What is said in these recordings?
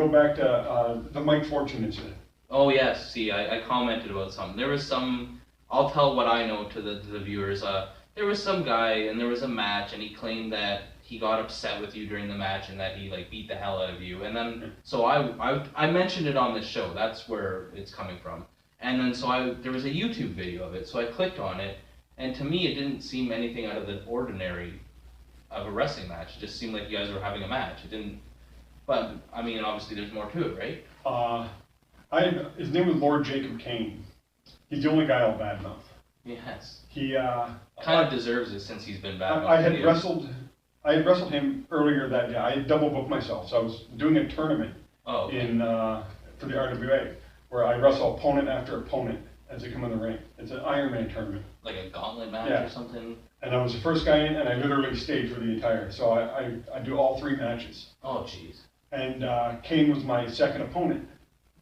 go back to the Mike Fortune incident. Oh yes, see, I commented about something. There was some, I'll tell what I know to the viewers. There was some guy and there was a match and he claimed that he got upset with you during the match and that he like beat the hell out of you. And then, so I mentioned it on this show, that's where it's coming from. And then so there was a YouTube video of it, so I clicked on it, and to me it didn't seem anything out of the ordinary of a wrestling match. It just seemed like you guys were having a match. It didn't, but I mean obviously there's more to it, right? His name was Lord Jacob Kane. He's the only guy I'll badmouth. Yes. He kind of deserves it since he's been back. I had wrestled him earlier that day. I had double booked myself, so I was doing a tournament in for the RWA where I wrestle opponent after opponent as they come in the ring. It's an Iron Man tournament. Like a gauntlet match or something. And I was the first guy in, and I literally stayed for the entire. So I do all 3 matches. Oh jeez. And Kane was my second opponent.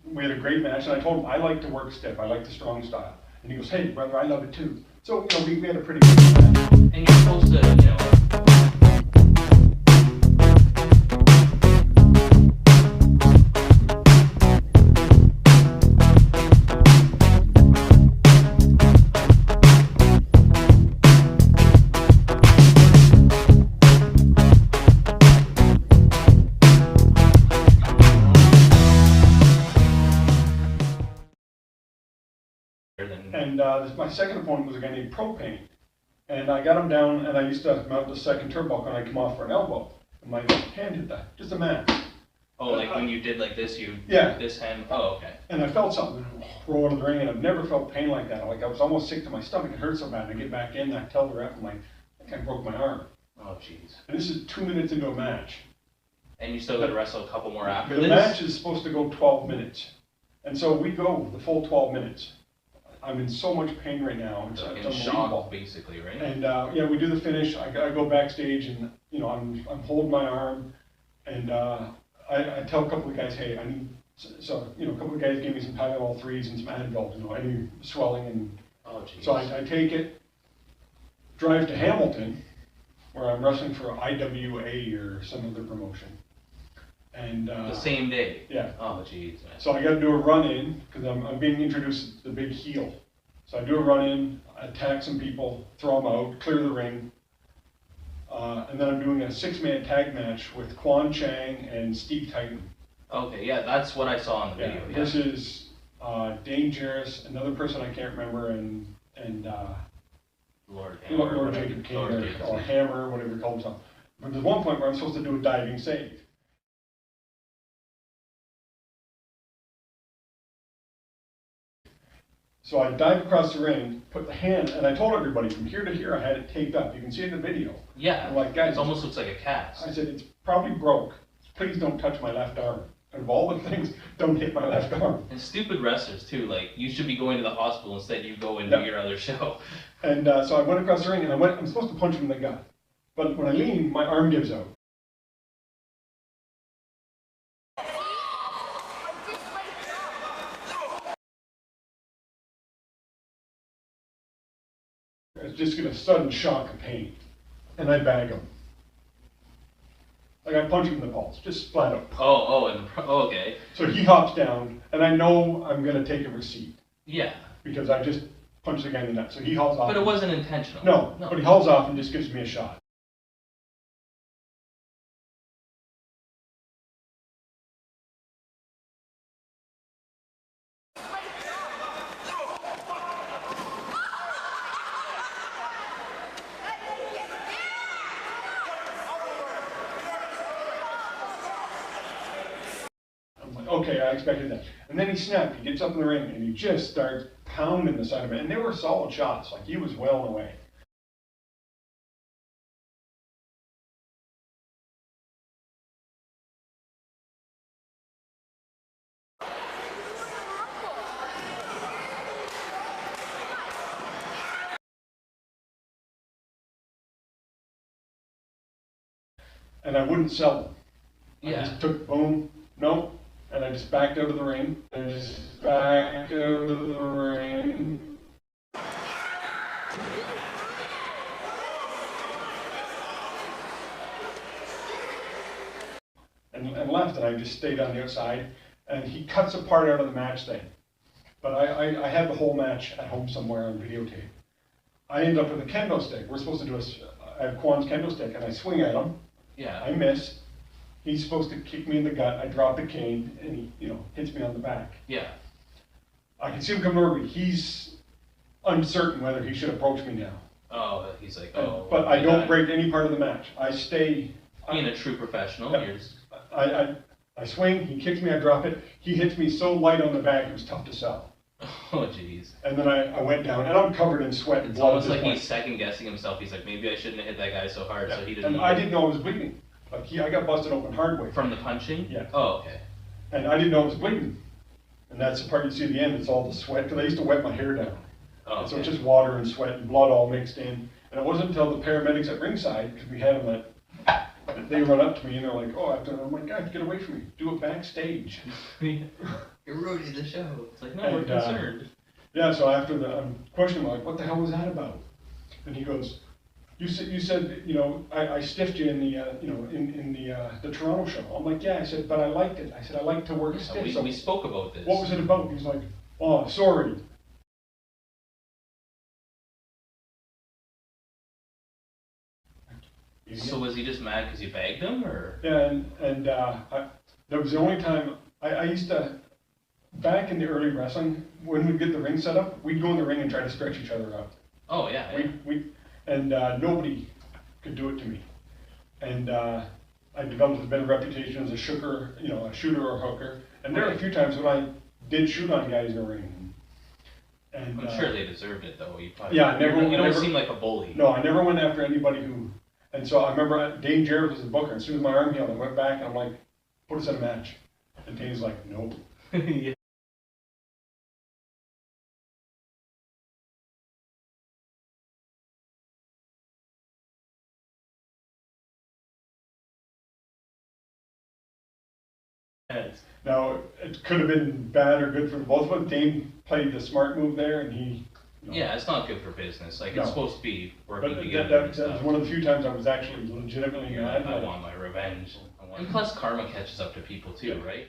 We had a great match, and I told him I like to work stiff. I like the strong style. And he goes, "Hey, brother, I love it too." So we had a pretty good match. And you're supposed to, And my second opponent was a guy named Propane. And I got him down, and I used to mount the second turnbuckle, and I'd come off for an elbow. And my hand hit that, just a match. Oh, like when you did like this, this hand? Oh, okay. And I felt something roll out of the ring, and I've never felt pain like that. Like I was almost sick to my stomach. It hurt so bad. And I get back in, and I tell the ref, I'm like, I think I broke my arm. Oh, jeez. And this is 2 minutes into a match. And you still got to wrestle a couple more after this? The match is supposed to go 12 minutes. And so we go the full 12 minutes. I'm in so much pain right now. It's in shock, basically, right? And we do the finish. I go backstage, and I'm holding my arm, and I tell a couple of guys, hey, I need. So a couple of guys gave me some Tylenol 3s and some Advil, any swelling, and so I take it, drive to Hamilton, where I'm wrestling for IWA or some other promotion. And the same day? Yeah. Oh, jeez. So I got to do a run-in, because I'm being introduced as the big heel. So I do a run-in, attack some people, throw them out, clear the ring. And then I'm doing a 6-man tag match with Quan Chang and Steve Titan. Okay, yeah, that's what I saw in the video. Yeah. This is Dangerous, another person I can't remember, and Lord Hammer, Lord Jacob Kane, or Hammer, whatever he called himself. But there's one point where I'm supposed to do a diving save. So I dive across the ring, put the hand, and I told everybody from here to here I had it taped up. You can see it in the video. Yeah, I'm like, guys, it almost looks like a cast. I said, it's probably broke. Please don't touch my left arm. And of all the things, don't hit my left arm. And stupid wrestlers too, like you should be going to the hospital instead you go and do your other show. And so I went across the ring, and I'm supposed to punch him in the gut. But when I lean, my arm gives out. It's just a sudden shock of pain. And I bag him. Like I punch him in the balls, just flat out. Okay. So he hops down, and I know I'm going to take a receipt. Yeah. Because I just punched the guy in the nuts. So he hauls off. But it wasn't intentional. No, but he hauls off and just gives me a shot. Okay, I expected that. And then he snapped, he gets up in the ring, and he just starts pounding the side of it. And they were solid shots, like he was well and away. And I wouldn't sell them. Yeah. I just took, boom, no. And I just backed out of the ring. And just backed out of the ring. And and left, and I just stayed on the outside, and he cuts a part out of the match thing. But I had the whole match at home somewhere on videotape. I end up with a kendo stick. We're supposed to do I have Kwan's kendo stick, and I swing at him. Yeah. I miss. He's supposed to kick me in the gut. I drop the cane, and he, hits me on the back. Yeah. I can see him coming over me. He's uncertain whether he should approach me now. Oh, he's like, oh. But I don't break any part of the match. I stay. Being a true professional, Yeah. you're just... I swing, he kicks me, I drop it. He hits me so light on the back, it was tough to sell. Oh, jeez. And then I went down, and I'm covered in sweat and It's blood. almost like he's second guessing himself. He's like, maybe I shouldn't have hit that guy so hard, so he didn't. And I didn't know I was bleeding. Like, I got busted open hard way. From the punching? Yeah. Oh, okay. And I didn't know I was bleeding. And that's the part you see at the end, it's all the sweat, because I used to wet my hair down. Oh, And so okay. it's just water and sweat and blood all mixed in. And it wasn't until the paramedics at ringside, because we had them that they run up to me and they're like, oh, I'm like, guys, get away from me. Do it backstage. You're ruining the show. It's like, no, we're And, concerned. Yeah, so after I'm questioning him, like, what the hell was that about? And he goes, you said, I stiffed you in the, in the Toronto show. I'm like, yeah. I said, but I liked it. I said, I like to work stiff. So We spoke about this. what was it about? He's like, oh, sorry. So was he just mad because you bagged him, or? Yeah, and that was the only time I used to, back in the early wrestling, when we'd get the ring set up, we'd go in the ring and try to stretch each other out. Oh yeah. And nobody could do it to me. And I developed a better reputation as a shooter, a shooter or hooker. And there were a few times when I did shoot on guys in the ring. And I'm sure they deserved it though. You probably, Yeah, you don't never- seem like a bully. no, I never went after anybody who. And so I remember Dane Jarrett was the booker. As soon as my arm healed, I went back and I'm like, put us in a match. And Dane's like, nope. Yeah. Now, it could have been bad or good for both of them. Dane played the smart move there, and he. Yeah, it's not good for business. Like, No. it's supposed to be working But together that and was stuff. one of the few times I was actually legitimately mad. I want my revenge. And plus, karma catches up to people too, Yeah. right?